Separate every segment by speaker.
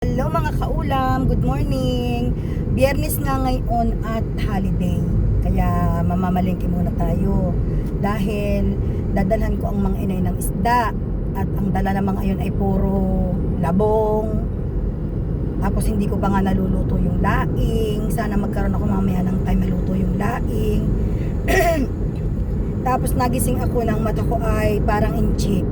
Speaker 1: Hello mga kaulam, good morning. Biyernes nga ngayon at holiday. Kaya mamamalengke muna tayo. Dahil dadalhan ko ang mga inay ng isda. At ang dala naman ngayon ay puro labong. Tapos hindi ko pa nga naluluto yung laing. Sana magkaroon ako mamaya ng time maluto yung laing. Tapos nagising ako ng mata ko ay parang inchik.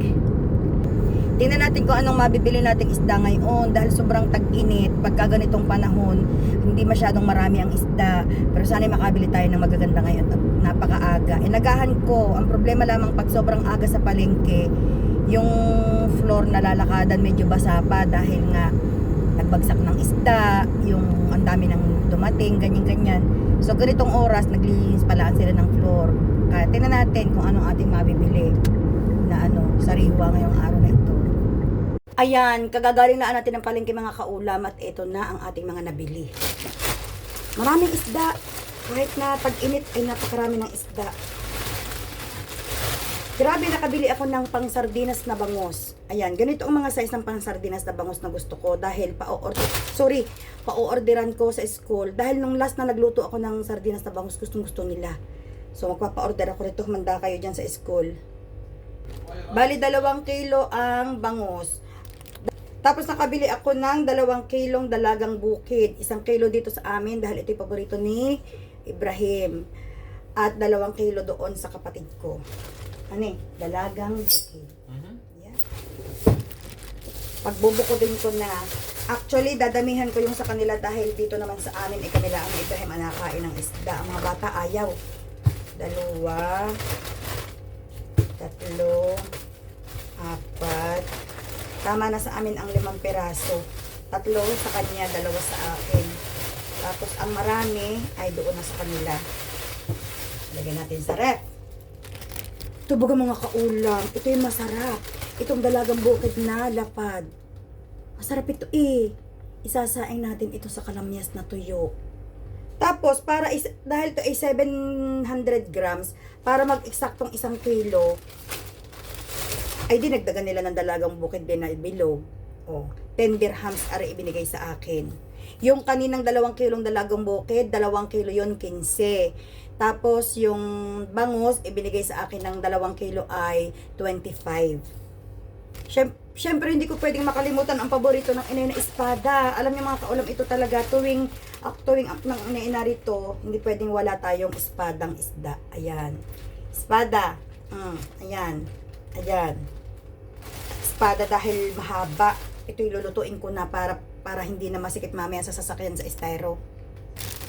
Speaker 1: Tingnan natin kung anong mabibili nating isda ngayon dahil sobrang tag-init. Pagka ganitong panahon, hindi masyadong marami ang isda. Pero sana makabili tayo ng magaganda ngayon at napakaaga. Inagahan ko, ang problema lamang pag sobrang aga sa palengke, yung floor na lalakadan medyo basa pa dahil nga nagbagsak ng isda, yung ang dami nang dumating, ganyan-ganyan. So ganitong oras, naglinis palaan sila ng floor. Kaya tingnan natin kung anong ating mabibili na sariwa ngayong araw na ito. Ayan, kagagaling na natin ng palengke mga kaulam at ito na ang ating mga nabili. Maraming isda. Kahit na tag-init ay napakarami ng isda. Grabe, nakabili ako ng pang sardinas na bangus. Ayan, ganito ang mga size ng pang sardinas na bangus na gusto ko dahil pa-orderan ko sa school. Dahil nung last na nagluto ako ng sardinas na bangus, gustong-gusto nila. So magpapa-order ako nito, humanda kayo dyan sa school. Bali 2 kilo ang bangus. Tapos nakabili ako ng 2 kilong dalagang bukid. 1 kilo dito sa amin dahil ito'y paborito ni Ibrahim. At 2 kilo doon sa kapatid ko. Dalagang bukid. Yeah. Pagbubukudin ko na. Actually, dadamihan ko yung sa kanila dahil dito naman sa amin ay kanila ang Ibrahim ang nakain ng isda. Ang mga bata ayaw. 2, 3, 4. Tama na sa amin ang 5 peraso. 3 sa kanya, 2 sa akin. Tapos ang marami ay doon na sa kanila. Lagyan natin sa ref. Ito baga mga kaulam. Ito yung masarap. Itong dalagang bukid na lapad. Masarap ito eh. Isasaing natin ito sa kalamyas na tuyo. Tapos dahil ito ay 700 grams, para mag-eksaktong 1 kilo, ay dinagdagan nila ng dalagang bukid din na bilog. 10 dirhams ari ibinigay sa akin. Yung kaninang 2 kilong dalagang bukid, 2 kilo yon 15. Tapos yung bangus ibinigay sa akin ng 2 kilo ay 25. Siyempre hindi ko pwedeng makalimutan ang paborito ng inay na espada. Alam niyo mga kaulam, ito talaga tuwing ng inay na rito, hindi pwedeng wala tayong espadang isda. Ayan. Espada. Ayan. Ayan. Espada dahil mahaba. Ito ilulutuin ko na para hindi na masikip mamaya sa sasakyan sa styro.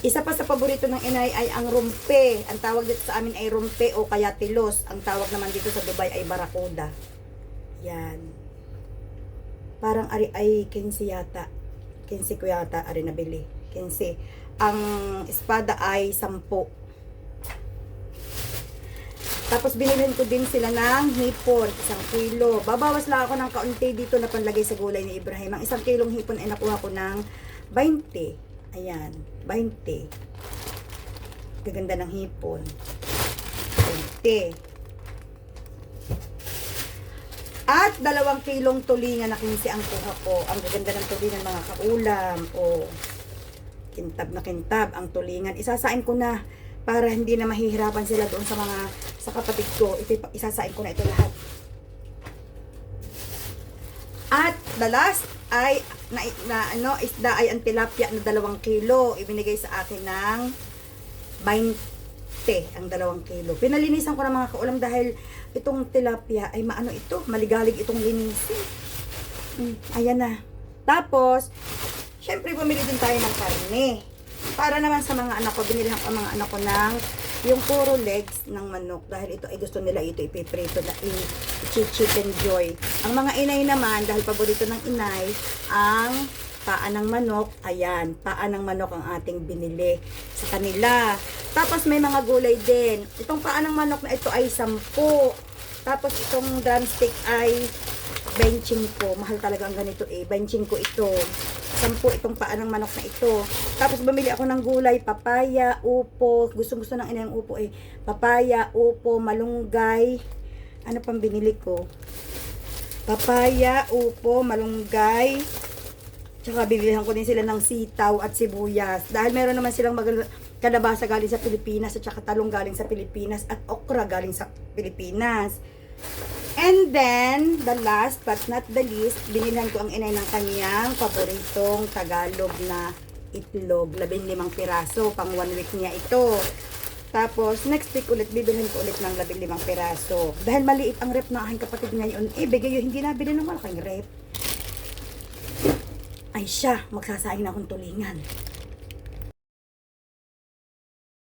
Speaker 1: Isa pa sa paborito ng inay ay ang rumpe. Ang tawag dito sa amin ay rumpe o kaya tilos. Ang tawag naman dito sa Dubai ay barakuda. Yan. Parang ari ay 15 yata. 15 ko yata ari nabili. 15. Ang espada ay 10. Tapos binilhin ko din sila ng hipon, 1 kilo. Babawas lang ako ng kaunti dito na panlagay sa gulay ni Ibrahim. Ang 1 kilong hipon ay nakuha ko ng 20. Ayan, 20. Gaganda ng hipon. 20. At 2 kilong tulingan na 15 ang kuha ko. Ang gaganda ng tulingan mga kaulam. Kintab na kintab ang tulingan. Isasain ko na para hindi na mahihirapan sila doon sa kapatid ko. Isasain ko na ito lahat. At the last ay isda ay ang tilapia na 2 kilo. Ibinigay sa akin ng 20 ang 2 kilo. Pinalinisan ko na mga kaulam dahil itong tilapia ay maligalig itong linisin. Ayan na. Tapos, syempre bumili din tayo ng karne. Para naman sa mga anak ko, binili ang mga anak ko ng yung puro legs ng manok dahil ito ay gusto nila ito ipiprito na chicken joy. Ang mga inay naman, dahil paborito ng inay, ang paa ng manok. Ayan, paa ng manok ang ating binili sa kanila. Tapos may mga gulay din. Itong paa ng manok na ito ay 10. Tapos itong drumstick ay 25. Mahal talaga ang ganito eh. 25 ito. 10 itong paa ng manok na ito. Tapos bumili ako ng gulay, papaya, upo. Gusto ng inang upo eh. Papaya, upo, malunggay. Ano pang binili ko? Papaya, upo, malunggay. Tsaka bibilihan ko din sila ng sitaw at sibuyas. Dahil meron naman silang kalabasa galing sa Pilipinas at saka talong galing sa Pilipinas at okra galing sa Pilipinas. And then, the last but not the least, binilhan ko ang inay ng kanyang paboritong Tagalog na itlog. 15 piraso. Pang 1 week niya ito. Tapos, next week ulit, bibilhin ko ulit ng 15 piraso. Dahil maliit ang rep na aking kapatid ngayon, bigay yun, hindi nabili ng malaking rep. Ay siya, magsasaing na akong tulingan.